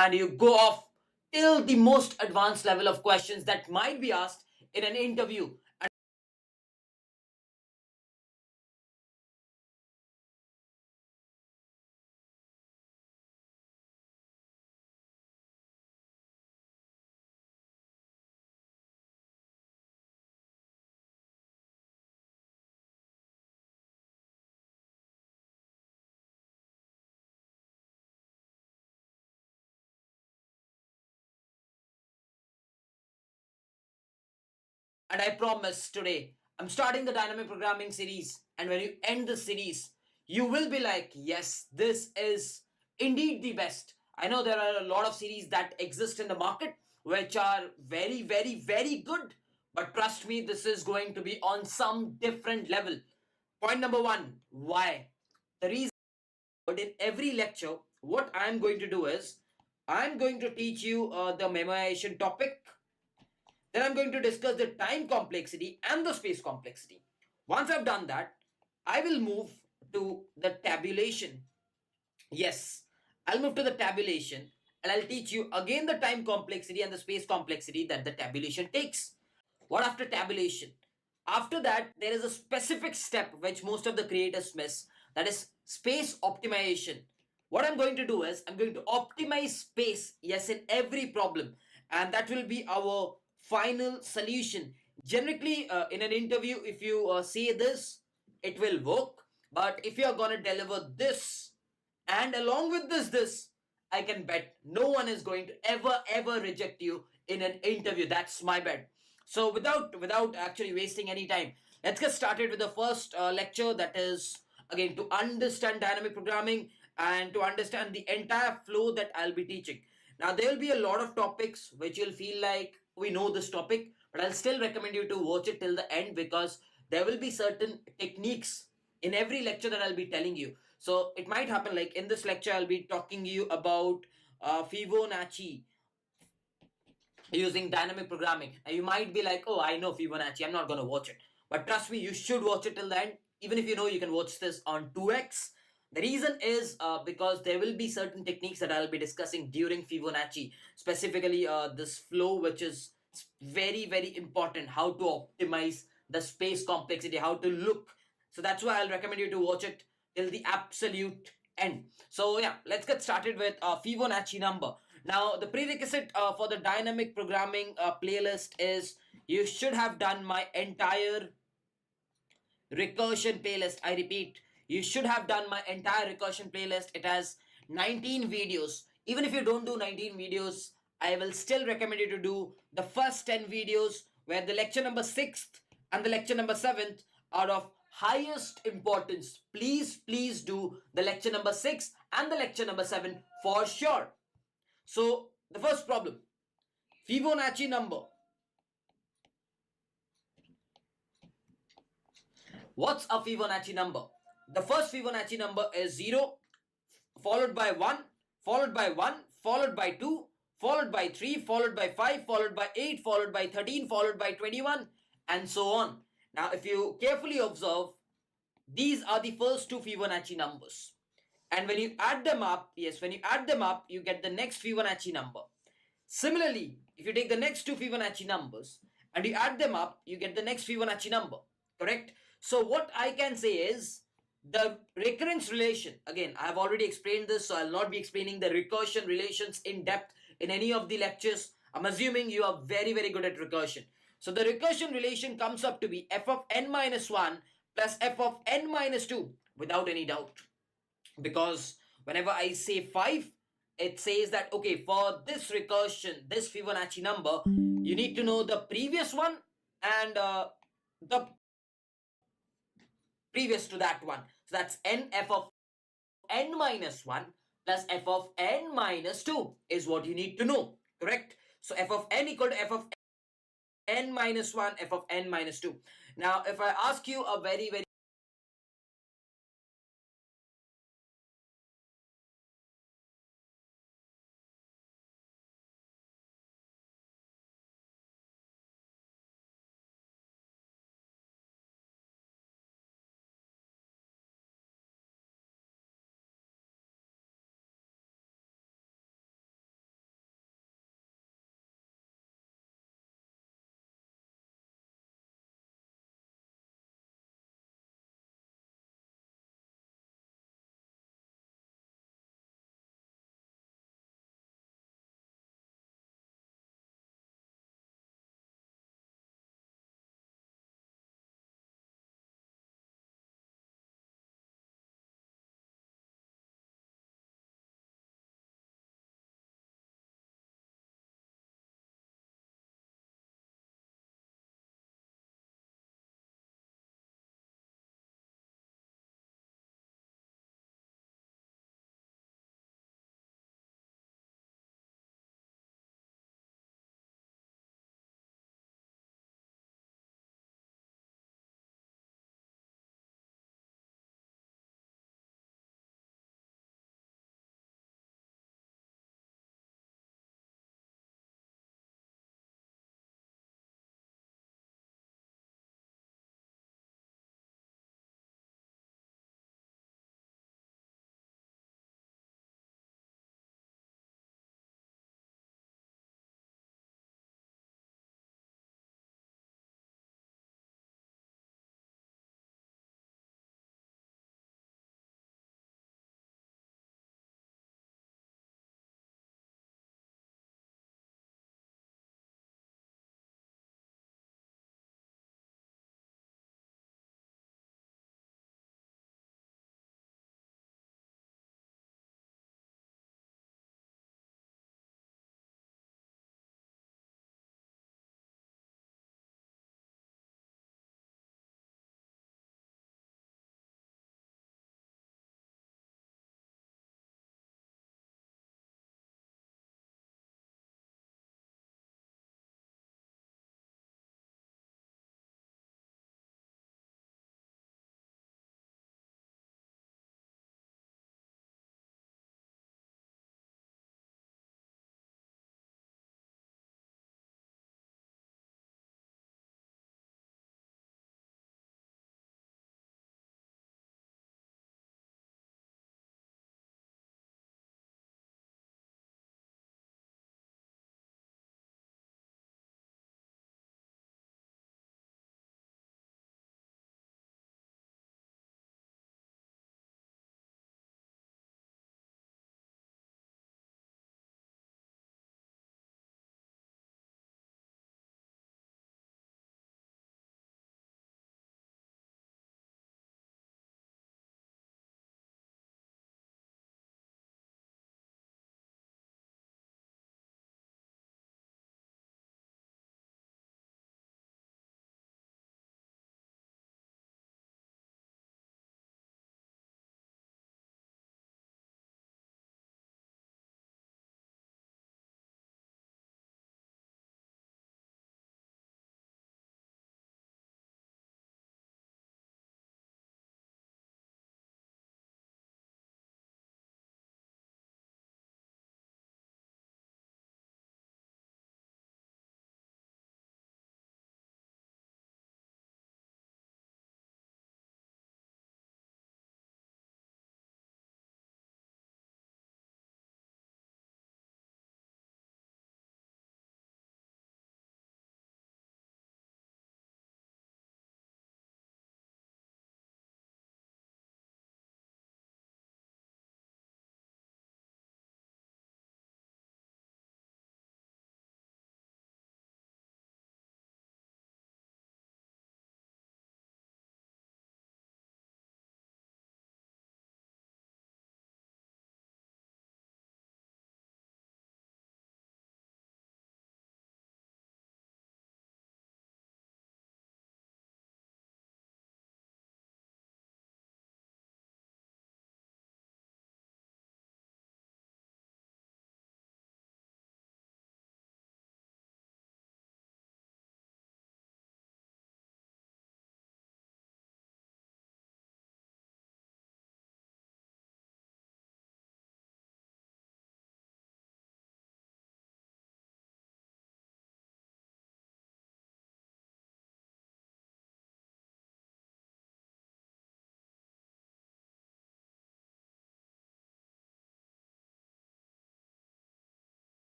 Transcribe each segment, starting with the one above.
and you go off till the most advanced level of questions that might be asked in an interview. And I promise today, I'm starting the dynamic programming series. And when you end the series, you will be like, yes, this is indeed the best. I know there are a lot of series that exist in the market which are very, very, very good. But trust me, this is going to be on some different level. Point number one, why? The reason in every lecture, what I'm going to do is I'm going to teach you the memorization topic, then I'm going to discuss the time complexity and the space complexity. Once I've done that, I will move to the tabulation. Yes, I'll move to the tabulation and I'll teach you again the time complexity and the space complexity that the tabulation takes. What after tabulation? After that, there is a specific step which most of the creators miss, that is space optimization. What I'm going to do is I'm going to optimize space, yes, in every problem, and that will be our final solution. Generally, in an interview, if you say this, it will work, but if you're gonna deliver this and along with this, I can bet no one is going to ever reject you in an interview. That's my bet. So without actually wasting any time, let's get started with the first lecture, that is again to understand dynamic programming and to understand the entire flow that I'll be teaching. Now there will be a lot of topics which you'll feel like we know this topic, but I'll still recommend you to watch it till the end, because there will be certain techniques in every lecture that I'll be telling you. So it might happen like in this lecture I'll be talking you about Fibonacci using dynamic programming. And you might be like, oh, I know Fibonacci, I'm not going to watch it. But trust me, you should watch it till the end. Even if you know you can watch this on 2x. The reason is because there will be certain techniques that I'll be discussing during Fibonacci, specifically this flow, which is very important, how to optimize the space complexity, how to look. So that's why I'll recommend you to watch it till the absolute end. So yeah, let's get started with Fibonacci number. Now, the prerequisite for the dynamic programming playlist is you should have done my entire recursion playlist. I repeat, you should have done my entire recursion playlist. It has 19 videos. Even if you don't do 19 videos, I will still recommend you to do the first 10 videos, where the lecture number 6th and the lecture number 7th are of highest importance. Please do the lecture number 6 and the lecture number 7 for sure. So the first problem, Fibonacci number. What's a Fibonacci number? The first Fibonacci number is 0, followed by 1, followed by 1, followed by 2, followed by 3, followed by 5, followed by 8, followed by 13, followed by 21, and so on. Now, if you carefully observe, these are the first two Fibonacci numbers. And when you add them up, yes, when you add them up, you get the next Fibonacci number. Similarly, if you take the next two Fibonacci numbers and you add them up, you get the next Fibonacci number, correct? So what I can say is the recurrence relation, again, I have already explained this, so I'll not be explaining the recursion relations in depth in any of the lectures. I'm assuming you are very good at recursion. So the recursion relation comes up to be f of n minus 1 plus f of n minus 2 without any doubt. Because whenever I say 5, it says that, okay, for this recursion, this Fibonacci number, you need to know the previous one and the previous to that one. So that's n f of n minus 1 plus f of n minus 2 is what you need to know, correct? So f of n equal to f of n minus 1, f of n minus 2. Now, if I ask you a very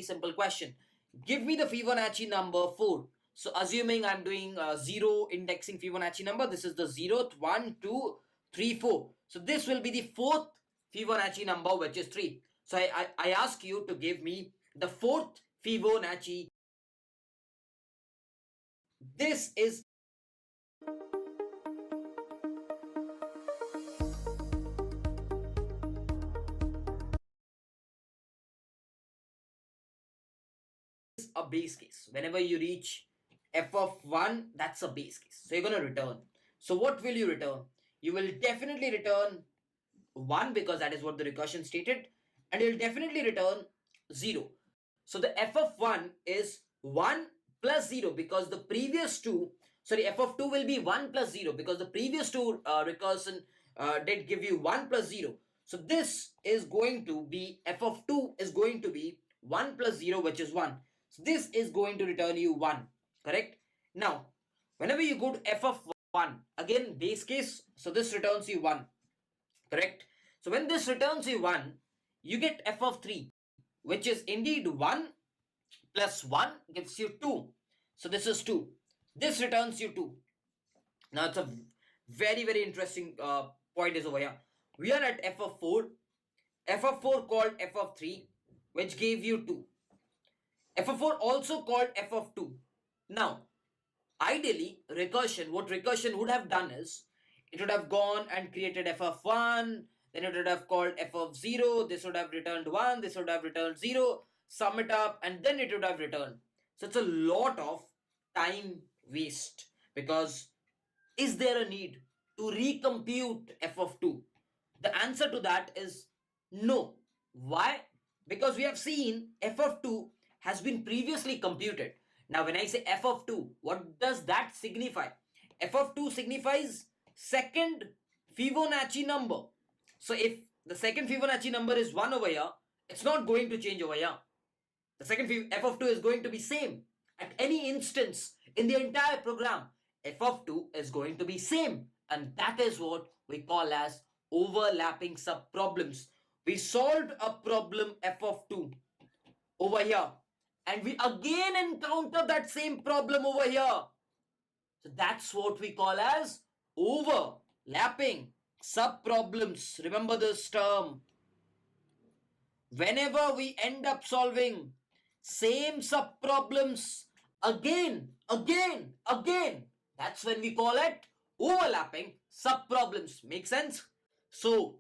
simple question. Give me the Fibonacci number 4. So assuming I'm doing 0 indexing Fibonacci number, this is the 0th, 1, 2, 3, 4. So this will be the 4th Fibonacci number, which is 3. So I ask you to give me the 4th Fibonacci. This is a base case. Whenever you reach f of 1, that's a base case. So you're going to return. So what will you return? You will definitely return 1 because that is what the recursion stated, and you'll definitely return 0. So the f of 1 is 1 plus 0 because the previous two, sorry, f of 2 will be 1 plus 0 because the previous two recursion did give you 1 plus 0. So this is going to be, f of 2 is going to be 1 plus 0, which is 1. So this is going to return you 1, correct? Now, whenever you go to f of 1, again base case, so this returns you 1, correct? So when this returns you 1, you get f of 3, which is indeed 1 plus 1 gives you 2. So this is 2. This returns you 2. Now it's a very, very interesting point is over here. We are at f of 4. F of 4 called f of 3, which gave you 2. F of 4 also called f of 2. Now, ideally, recursion, what recursion would have done is, it would have gone and created f of 1, then it would have called f of 0, this would have returned 1, this would have returned 0, sum it up, and then it would have returned. So it's a lot of time waste, because is there a need to recompute f of 2? The answer to that is no. Why? Because we have seen f of 2 has been previously computed. Now when I say f of 2, what does that signify? F of 2 signifies second Fibonacci number. So if the second Fibonacci number is 1 over here, it's not going to change over here. The second f of 2 is going to be same. At any instance in the entire program, f of 2 is going to be same. And that is what we call as overlapping subproblems. We solved a problem f of 2 over here, and we again encounter that same problem over here. So that's what we call as overlapping subproblems. Remember this term. Whenever we end up solving same subproblems again, that's when we call it overlapping subproblems. Make sense? So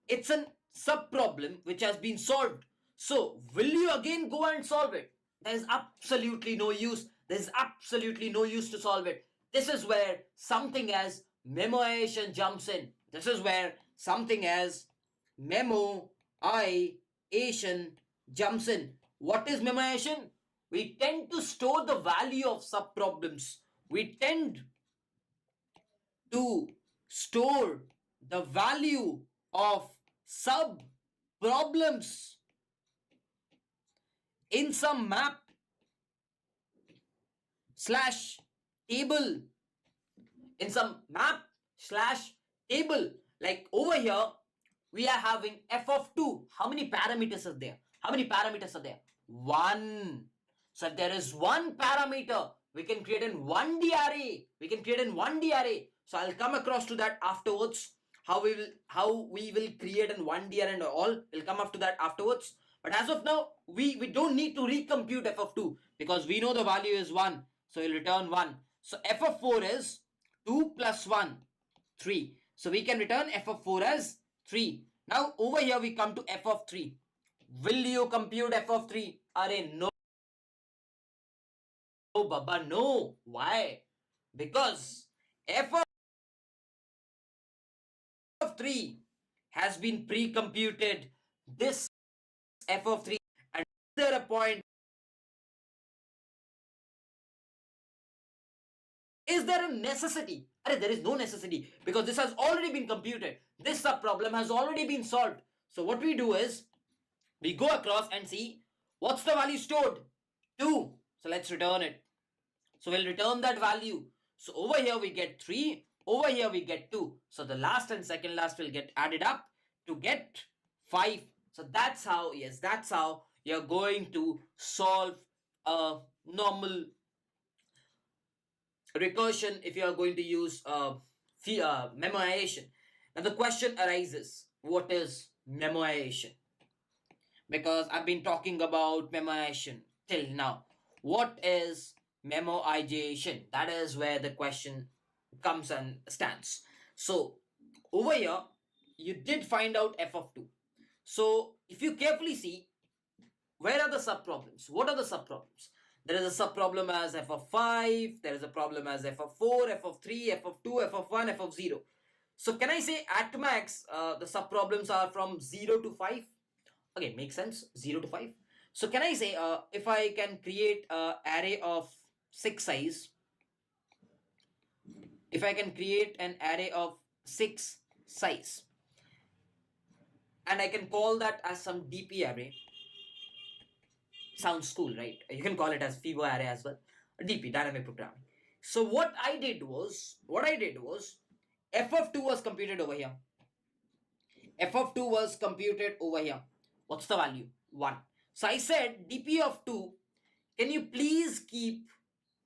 it's a subproblem which has been solved. So will you again go and solve it? There's absolutely no use. There's absolutely no use to solve it. This is where something as memoization jumps in. This is where something as memoization jumps in. What is memoization? We tend to store the value of subproblems. We tend to store the value of subproblems in some map slash table. In some map slash table. Like over here, we are having f of 2. How many parameters are there? How many parameters are there? 1. So if there is one parameter, we can create in 1D array. We can create in 1D array. So I'll come across to that afterwards. How we will create in 1D array and all. We'll come up to that afterwards. But as of now, we don't need to recompute f of 2 because we know the value is 1. So we'll return 1. So f of 4 is 2 plus 1, 3. So we can return f of 4 as 3. Now over here we come to f of 3. Will you compute f of 3? Array, no. No, Baba, no. Why? Because f of 3 has been pre-computed. This f of 3, and is there a point? Is there a necessity? There is no necessity because this has already been computed. This subproblem has already been solved. So what we do is, we go across and see what's the value stored? 2. So let's return it. So we'll return that value. So over here we get 3. Over here we get 2. So the last and second last will get added up to get 5. So that's how, yes, that's how you're going to solve a normal recursion if you are going to use memoization. Now the question arises, what is memoization? Because I've been talking about memoization till now. What is memoization? That is where the question comes and stands. So over here, you did find out f of 2. So if you carefully see, where are the subproblems? What are the subproblems? There is a subproblem as f of 5, there is a problem as f of 4, f of 3, f of 2, f of 1, f of 0. So can I say at max the subproblems are from 0 to 5? Okay, makes sense, 0 to 5. So can I say if I can create an array of 6 size, if I can create an array of 6 size, and I can call that as some DP array. Sounds cool, right? You can call it as fever array as well. DP, dynamic programming. So what I did was f of 2 was computed over here. F of 2 was computed over here. What's the value? 1. So I said DP of 2, can you please keep,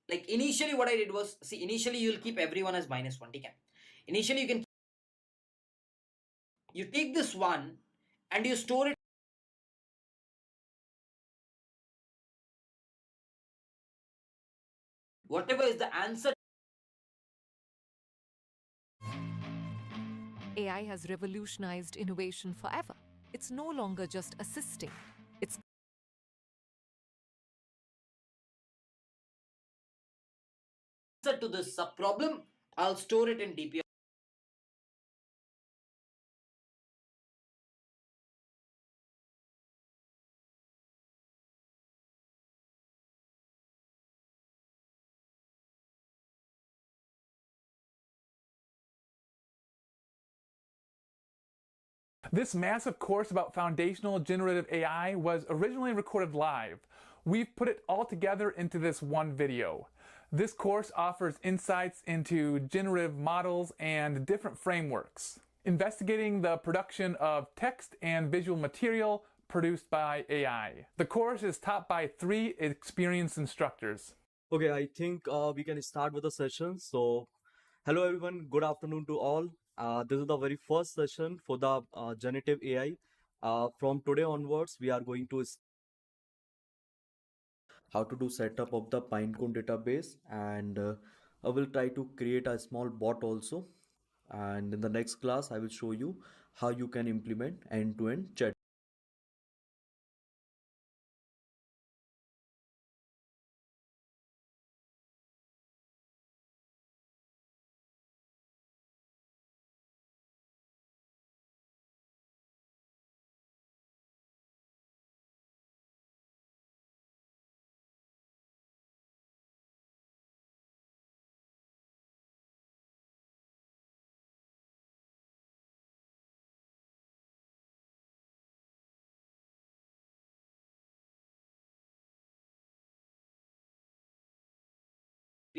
like initially what I did was, see, initially you'll keep everyone as -1. Okay? Initially you take this 1 and you store it. Whatever is the answer AI has revolutionized innovation forever. It's no longer just assisting, it's to this subproblem, I'll store it in DP. This massive course about foundational generative AI was originally recorded live. We've put it all together into this one video. This course offers insights into generative models and different frameworks, investigating the production of text and visual material produced by AI. The course is taught by 3 experienced instructors. Okay, I think we can start with the session. So, hello everyone, good afternoon to all. This is the very first session for the generative AI. From today onwards, we are going to how to do setup of the Pinecone database, and I will try to create a small bot also. And in the next class, I will show you how you can implement end-to-end chat.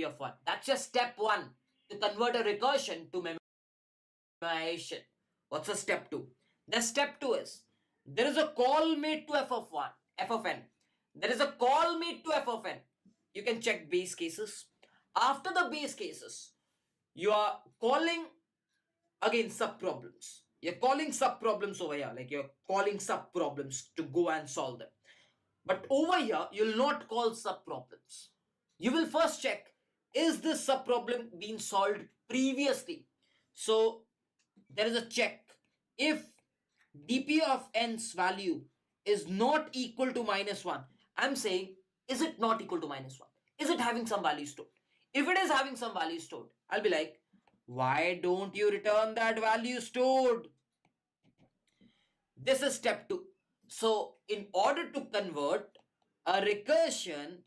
Of 1. That's just step 1 to convert a recursion to memoization. What's the step 2? The step 2 is there is a call made to f of 1, f of n. There is a call made to f of n. You can check base cases. After the base cases, you are calling again subproblems. You're calling subproblems over here, like you're calling subproblems to go and solve them. But over here, you'll not call subproblems. You will first check, is this subproblem being solved previously? So there is a check. If dp of n's value is not equal to -1, I'm saying, is it not equal to -1? Is it having some value stored? If it is having some value stored, I'll be like, why don't you return that value stored? This is step 2. So in order to convert a recursion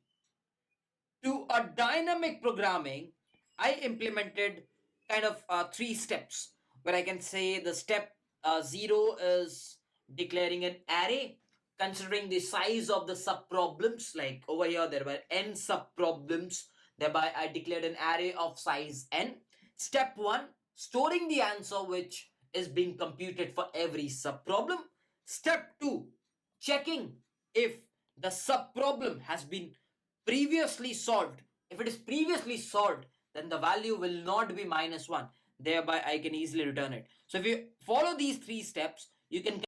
to a dynamic programming, I implemented kind of 3 steps, where I can say the step 0 is declaring an array considering the size of the subproblems. Like over here there were n subproblems, thereby I declared an array of size n. Step 1, storing the answer which is being computed for every subproblem. Step 2, checking if the sub problem has been previously solved. If it is previously solved, then the value will not be -1. Thereby, I can easily return it. So if you follow these 3 steps, you can